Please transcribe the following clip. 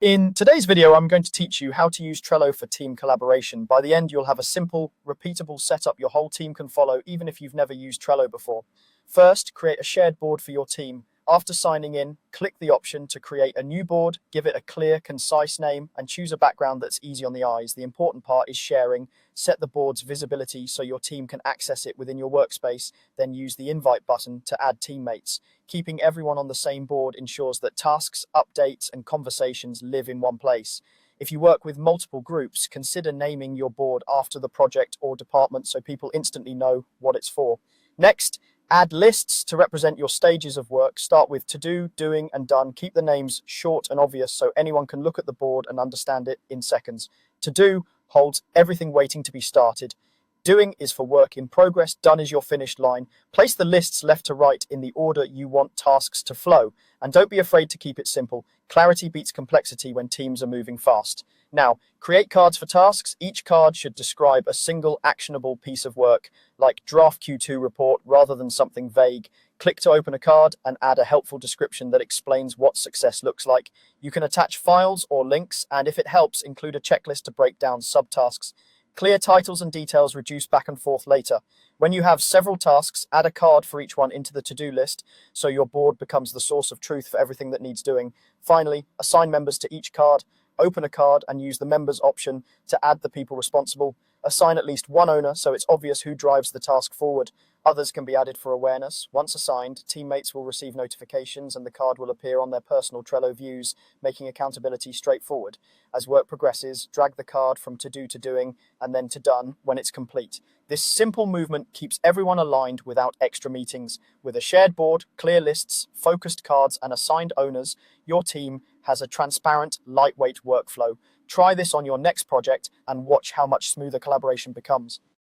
In today's video, I'm going to teach you how to use Trello for team collaboration. By the end, you'll have a simple, repeatable setup your whole team can follow, even if you've never used Trello before. First, create a shared board for your team. After signing in, click the option to create a new board, give it a clear, concise name, and choose a background that's easy on the eyes. The important part is sharing. Set the board's visibility so your team can access it within your workspace, then use the invite button to add teammates. Keeping everyone on the same board ensures that tasks, updates, and conversations live in one place. If you work with multiple groups, consider naming your board after the project or department so people instantly know what it's for. Next, add lists to represent your stages of work. Start with to do, doing, and done. Keep the names short and obvious so anyone can look at the board and understand it in seconds. To do holds everything waiting to be started. Doing is for work in progress. Done is your finished line. Place the lists left to right in the order you want tasks to flow. And don't be afraid to keep it simple. Clarity beats complexity when teams are moving fast. Now, create cards for tasks. Each card should describe a single actionable piece of work, like draft Q2 report, rather than something vague. Click to open a card and add a helpful description that explains what success looks like. You can attach files or links, and if it helps, include a checklist to break down subtasks. Clear titles and details reduce back and forth later. When you have several tasks, add a card for each one into the to-do list so your board becomes the source of truth for everything that needs doing. Finally, assign members to each card. Open a card and use the members option to add the people responsible. Assign at least one owner so it's obvious who drives the task forward. Others can be added for awareness. Once assigned, teammates will receive notifications and the card will appear on their personal Trello views, making accountability straightforward. As work progresses, drag the card from to do to doing and then to done when it's complete. This simple movement keeps everyone aligned without extra meetings. With a shared board, clear lists, focused cards, and assigned owners, your team has a transparent, lightweight workflow. Try this on your next project and watch how much smoother collaboration becomes.